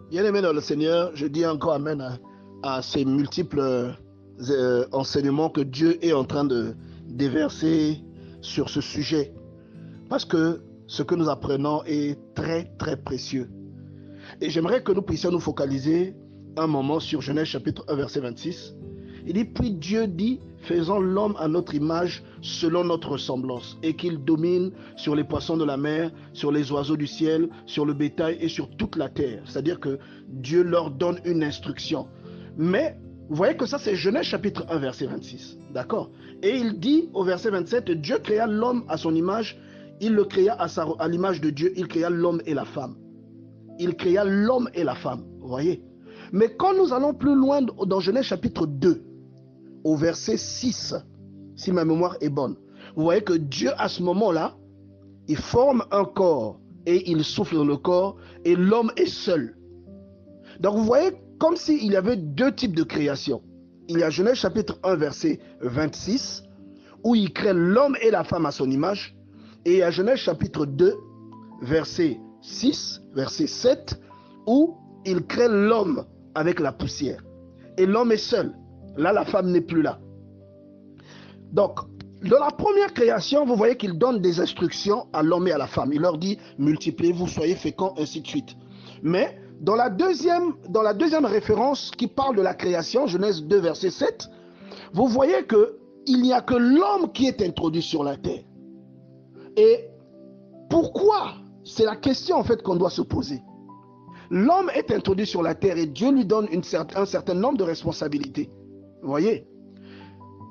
Bien-aimé dans le Seigneur, je dis encore Amen à ces multiples enseignements que Dieu est en train de déverser sur ce sujet. Parce que ce que nous apprenons est très, très précieux. Et j'aimerais que nous puissions nous focaliser un moment sur Genèse chapitre 1, verset 26. Il dit, puis Dieu dit, faisons l'homme à notre image, selon notre ressemblance, et qu'il domine sur les poissons de la mer, sur les oiseaux du ciel, sur le bétail et sur toute la terre. C'est-à-dire que Dieu leur donne une instruction. Mais vous voyez que ça, c'est Genèse chapitre 1, verset 26. D'accord? Et il dit au verset 27, Dieu créa l'homme à son image, il le créa à l'image de Dieu, il créa l'homme et la femme. Il créa l'homme et la femme. Vous voyez? Mais quand nous allons plus loin dans Genèse chapitre 2, au verset 6, si ma mémoire est bonne, vous voyez que Dieu, à ce moment-là, il forme un corps et il souffle dans le corps et l'homme est seul. Donc vous voyez comme s'il y avait deux types de création. Il y a Genèse chapitre 1, verset 26, où il crée l'homme et la femme à son image. Et il y a Genèse chapitre 2, verset 6, verset 7, où il crée l'homme avec la poussière. Et l'homme est seul. Là, la femme n'est plus là. Donc, dans la première création, vous voyez qu'il donne des instructions à l'homme et à la femme. Il leur dit, multipliez-vous, soyez féconds, ainsi de suite. Mais dans la deuxième référence qui parle de la création, Genèse 2, verset 7, vous voyez qu'il n'y a que l'homme qui est introduit sur la terre. Et pourquoi? C'est la question en fait qu'on doit se poser. L'homme est introduit sur la terre et Dieu lui donne un certain nombre de responsabilités. Vous voyez?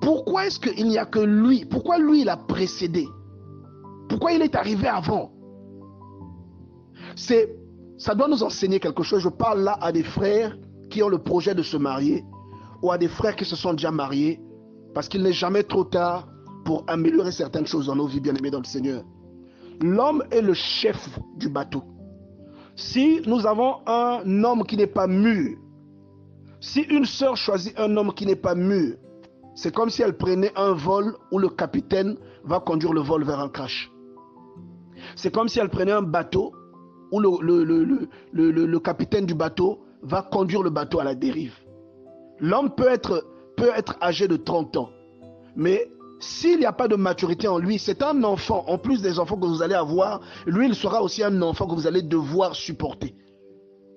Pourquoi est-ce qu'il n'y a que lui? Pourquoi lui, il a précédé? Pourquoi il est arrivé avant? Ça doit nous enseigner quelque chose. Je parle là à des frères qui ont le projet de se marier ou à des frères qui se sont déjà mariés, parce qu'il n'est jamais trop tard pour améliorer certaines choses dans nos vies, bien-aimés dans le Seigneur. L'homme est le chef du bateau. Si nous avons un homme qui n'est pas mûr, si une sœur choisit un homme qui n'est pas mûr, c'est comme si elle prenait un vol où le capitaine va conduire le vol vers un crash. C'est comme si elle prenait un bateau où le capitaine du bateau va conduire le bateau à la dérive. L'homme peut être âgé de 30 ans, mais s'il n'y a pas de maturité en lui, c'est un enfant. En plus des enfants que vous allez avoir, lui, il sera aussi un enfant que vous allez devoir supporter.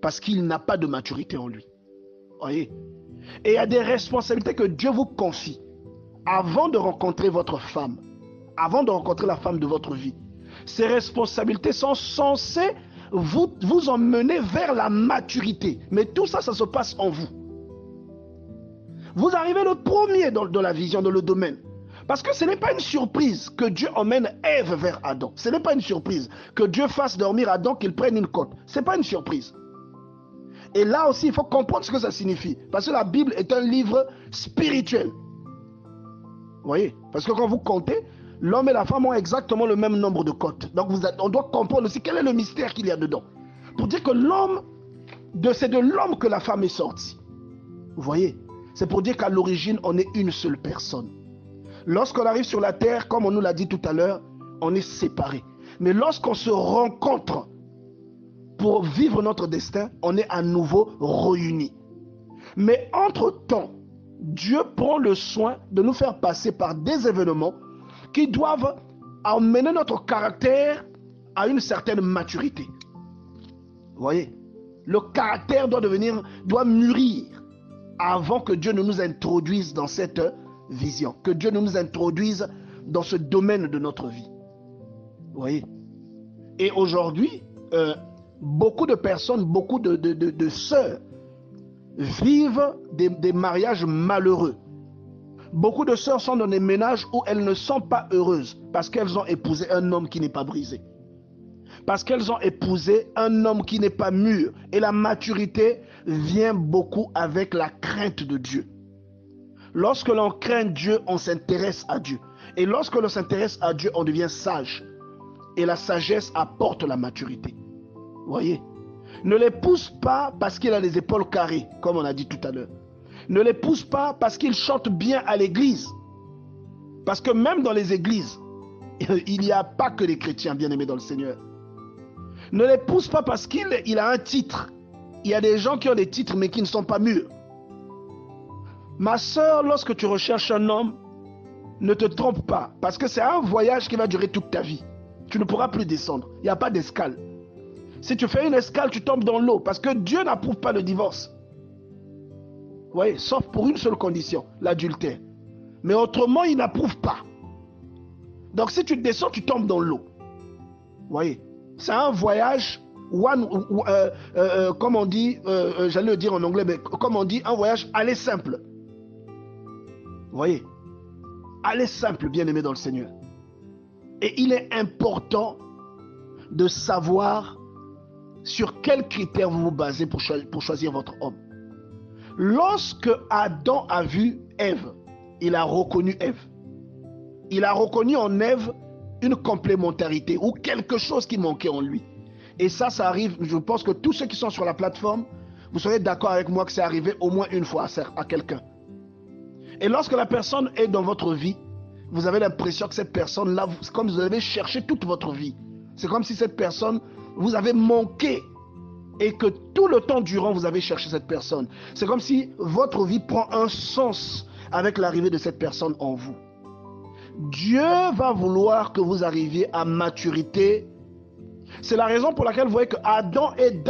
Parce qu'il n'a pas de maturité en lui. Voyez? Et il y a des responsabilités que Dieu vous confie avant de rencontrer votre femme, avant de rencontrer la femme de votre vie. Ces responsabilités sont censées vous emmener vers la maturité. Mais tout ça, ça se passe en vous. Vous arrivez le premier dans la vision, dans le domaine. Parce que ce n'est pas une surprise que Dieu emmène Ève vers Adam. Ce n'est pas une surprise que Dieu fasse dormir Adam, qu'il prenne une côte. Ce n'est pas une surprise. Et là aussi, il faut comprendre ce que ça signifie. Parce que la Bible est un livre spirituel. Vous voyez? Parce que quand vous comptez, l'homme et la femme ont exactement le même nombre de côtes. Donc on doit comprendre aussi quel est le mystère qu'il y a dedans. Pour dire que c'est de l'homme que la femme est sortie. Vous voyez? C'est pour dire qu'à l'origine, on est une seule personne. Lorsqu'on arrive sur la terre, comme on nous l'a dit tout à l'heure, on est séparés. Mais lorsqu'on se rencontre pour vivre notre destin, on est à nouveau réunis. Mais entre-temps, Dieu prend le soin de nous faire passer par des événements qui doivent amener notre caractère à une certaine maturité. Vous voyez? Le caractère doit mûrir avant que Dieu ne nous introduise dans cette vision, que Dieu ne nous introduise dans ce domaine de notre vie. Vous voyez? Et aujourd'hui, beaucoup de personnes, beaucoup de sœurs vivent des mariages malheureux. Beaucoup de sœurs sont dans des ménages où elles ne sont pas heureuses parce qu'elles ont épousé un homme qui n'est pas brisé. Parce qu'elles ont épousé un homme qui n'est pas mûr. Et la maturité vient beaucoup avec la crainte de Dieu. Lorsque l'on craint Dieu, on s'intéresse à Dieu. Et lorsque l'on s'intéresse à Dieu, on devient sage. Et la sagesse apporte la maturité. Vous voyez? Ne l'épouse pas parce qu'il a les épaules carrées, comme on a dit tout à l'heure. Ne l'épouse pas parce qu'il chante bien à l'église. Parce que même dans les églises, il n'y a pas que les chrétiens bien-aimés dans le Seigneur. Ne l'épouse pas parce qu'il a un titre. Il y a des gens qui ont des titres mais qui ne sont pas mûrs. Ma soeur, lorsque tu recherches un homme, ne te trompe pas, parce que c'est un voyage qui va durer toute ta vie. Tu ne pourras plus descendre. Il n'y a pas d'escale. Si tu fais une escale, tu tombes dans l'eau, parce que Dieu n'approuve pas le divorce. Oui, sauf pour une seule condition, l'adultère. Mais autrement, il n'approuve pas. Donc si tu descends, tu tombes dans l'eau. Vous voyez, c'est un voyage, comme on dit, j'allais le dire en anglais, mais comme on dit, un voyage aller simple. Vous voyez, aller simple, bien-aimé dans le Seigneur. Et il est important de savoir sur quels critères vous vous basez pour choisir votre homme. Lorsque Adam a vu Ève, il a reconnu Ève. Il a reconnu en Ève une complémentarité ou quelque chose qui manquait en lui. Et ça arrive, je pense que tous ceux qui sont sur la plateforme, vous serez d'accord avec moi que c'est arrivé au moins une fois à quelqu'un. Et lorsque la personne est dans votre vie, vous avez l'impression que cette personne-là, c'est comme si vous avez cherché toute votre vie. C'est comme si cette personne, vous avez manqué et que tout le temps durant, vous avez cherché cette personne. C'est comme si votre vie prend un sens avec l'arrivée de cette personne en vous. Dieu va vouloir que vous arriviez à maturité. C'est la raison pour laquelle vous voyez que Adam est